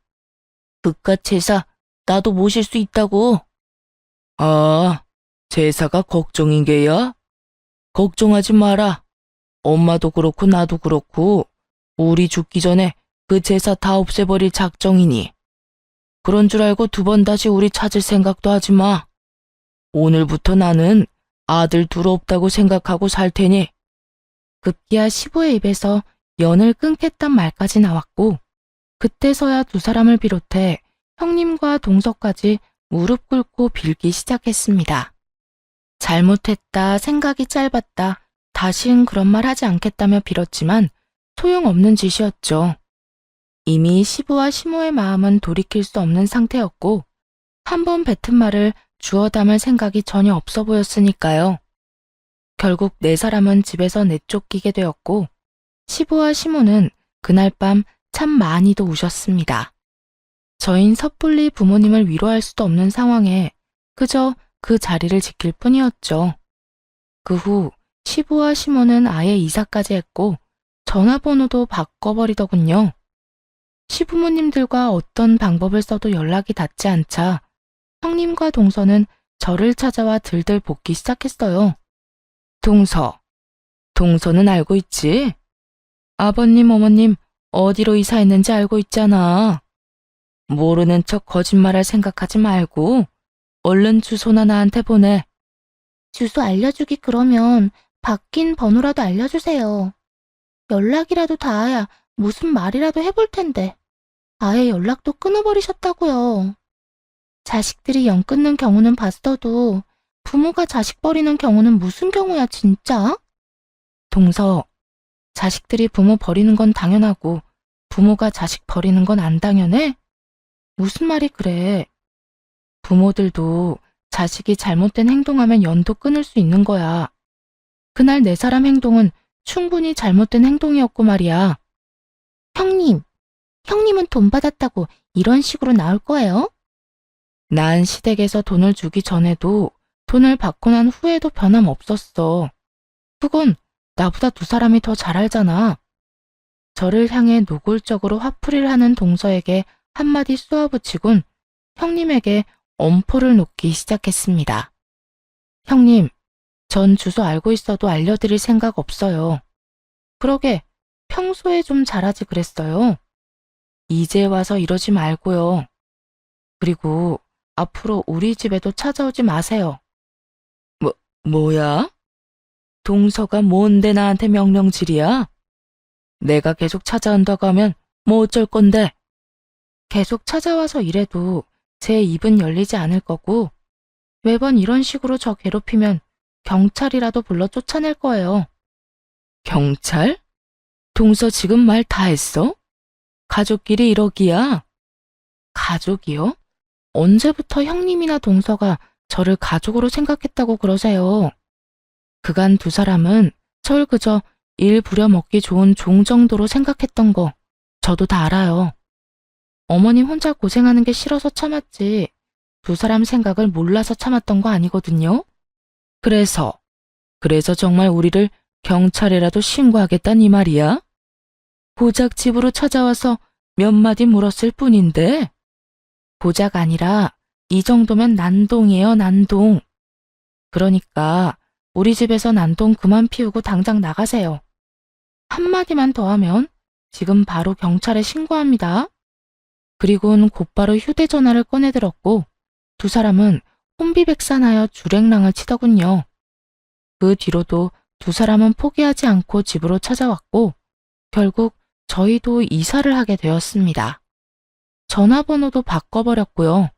그깟 제사 나도 모실 수 있다고. 아, 제사가 걱정인 게야? 걱정하지 마라. 엄마도 그렇고 나도 그렇고 우리 죽기 전에 그 제사 다 없애버릴 작정이니. 그런 줄 알고 두 번 다시 우리 찾을 생각도 하지 마. 오늘부터 나는 아들 둘 없다고 생각하고 살 테니. 급기야 시부의 입에서 연을 끊겠단 말까지 나왔고 그때서야 두 사람을 비롯해 형님과 동서까지 무릎 꿇고 빌기 시작했습니다. 잘못했다, 생각이 짧았다, 다신 그런 말 하지 않겠다며 빌었지만 소용없는 짓이었죠. 이미 시부와 시모의 마음은 돌이킬 수 없는 상태였고 한 번 뱉은 말을 주워 담을 생각이 전혀 없어 보였으니까요. 결국 네 사람은 집에서 내쫓기게 되었고 시부와 시모는 그날 밤 참 많이도 우셨습니다. 저흰 섣불리 부모님을 위로할 수도 없는 상황에 그저 그 자리를 지킬 뿐이었죠. 그 후 시부와 시모는 아예 이사까지 했고 전화번호도 바꿔버리더군요. 시부모님들과 어떤 방법을 써도 연락이 닿지 않자 형님과 동서는 저를 찾아와 들들 볶기 시작했어요. 동서는 알고 있지? 아버님, 어머님 어디로 이사했는지 알고 있잖아. 모르는 척 거짓말할 생각하지 말고 얼른 주소나 나한테 보내. 주소 알려주기 그러면 바뀐 번호라도 알려주세요. 연락이라도 닿아야 무슨 말이라도 해볼 텐데. 아예 연락도 끊어버리셨다고요. 자식들이 연 끊는 경우는 봤어도 부모가 자식 버리는 경우는 무슨 경우야 진짜? 동서, 자식들이 부모 버리는 건 당연하고 부모가 자식 버리는 건 안 당연해? 무슨 말이 그래? 부모들도 자식이 잘못된 행동하면 연도 끊을 수 있는 거야. 그날 네 사람 행동은 충분히 잘못된 행동이었고 말이야. 형님은 돈 받았다고 이런 식으로 나올 거예요? 난 시댁에서 돈을 주기 전에도 돈을 받고 난 후에도 변함없었어. 그건 나보다 두 사람이 더 잘 알잖아. 저를 향해 노골적으로 화풀이를 하는 동서에게 한마디 쏘아붙이곤 형님에게 엄포를 놓기 시작했습니다. 형님, 전 주소 알고 있어도 알려드릴 생각 없어요. 그러게 평소에 좀 잘하지 그랬어요. 이제 와서 이러지 말고요. 그리고 앞으로 우리 집에도 찾아오지 마세요. 뭐야? 동서가 뭔데 나한테 명령질이야? 내가 계속 찾아온다고 하면 뭐 어쩔 건데? 계속 찾아와서 이래도 제 입은 열리지 않을 거고 매번 이런 식으로 저 괴롭히면 경찰이라도 불러 쫓아낼 거예요. 경찰? 동서 지금 말 다 했어? 가족끼리 이러기야? 가족이요? 언제부터 형님이나 동서가 저를 가족으로 생각했다고 그러세요? 그간 두 사람은 절 그저 일 부려먹기 좋은 종 정도로 생각했던 거 저도 다 알아요. 어머님 혼자 고생하는 게 싫어서 참았지 두 사람 생각을 몰라서 참았던 거 아니거든요. 그래서 정말 우리를 경찰에라도 신고하겠다는 이 말이야? 고작 집으로 찾아와서 몇 마디 물었을 뿐인데 고작 아니라 이 정도면 난동이에요, 난동. 그러니까 우리 집에서 난동 그만 피우고 당장 나가세요. 한마디만 더 하면 지금 바로 경찰에 신고합니다. 그리고는 곧바로 휴대전화를 꺼내들었고 두 사람은 혼비백산하여 주랭랑을 치더군요. 그 뒤로도 두 사람은 포기하지 않고 집으로 찾아왔고 결국 저희도 이사를 하게 되었습니다. 전화번호도 바꿔버렸고요.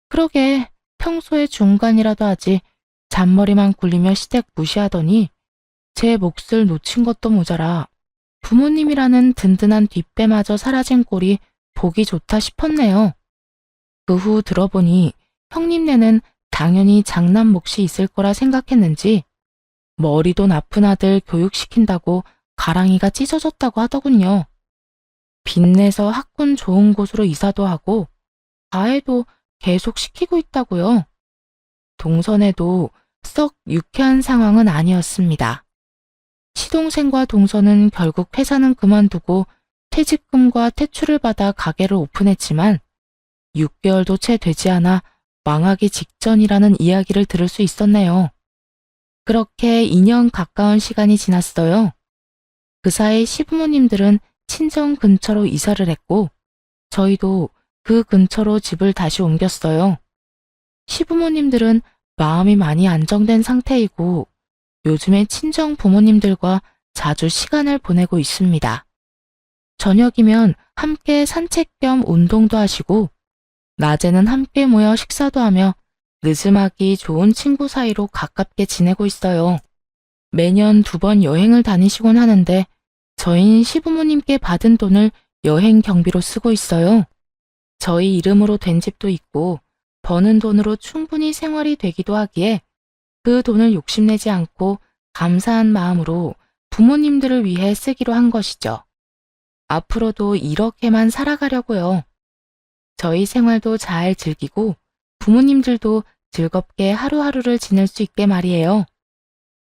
그러게 평소에 중간이라도 하지 잔머리만 굴리며 시댁 무시하더니 제 몫을 놓친 것도 모자라 부모님이라는 든든한 뒷배마저 사라진 꼴이 보기 좋다 싶었네요. 그 후 들어보니 형님네는 당연히 장남 몫이 있을 거라 생각했는지 머리도 나쁜 아들 교육시킨다고 가랑이가 찢어졌다고 하더군요. 빚내서 학군 좋은 곳으로 이사도 하고 가해도 계속 시키고 있다고요. 동선에도 썩 유쾌한 상황은 아니었습니다. 시동생과 동서는 결국 회사는 그만두고 퇴직금과 퇴출을 받아 가게를 오픈했지만 6개월도 채 되지 않아 망하기 직전이라는 이야기를 들을 수 있었네요. 그렇게 2년 가까운 시간이 지났어요. 그 사이 시부모님들은 친정 근처로 이사를 했고 저희도 그 근처로 집을 다시 옮겼어요. 시부모님들은 마음이 많이 안정된 상태이고 요즘에 친정 부모님들과 자주 시간을 보내고 있습니다. 저녁이면 함께 산책 겸 운동도 하시고 낮에는 함께 모여 식사도 하며 느즈막이 좋은 친구 사이로 가깝게 지내고 있어요. 매년 2번 여행을 다니시곤 하는데 저희는 시부모님께 받은 돈을 여행 경비로 쓰고 있어요. 저희 이름으로 된 집도 있고 버는 돈으로 충분히 생활이 되기도 하기에 그 돈을 욕심내지 않고 감사한 마음으로 부모님들을 위해 쓰기로 한 것이죠. 앞으로도 이렇게만 살아가려고요. 저희 생활도 잘 즐기고 부모님들도 즐겁게 하루하루를 지낼 수 있게 말이에요.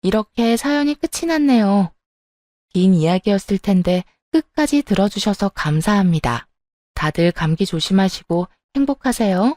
이렇게 사연이 끝이 났네요. 긴 이야기였을 텐데 끝까지 들어주셔서 감사합니다. 다들 감기 조심하시고 행복하세요.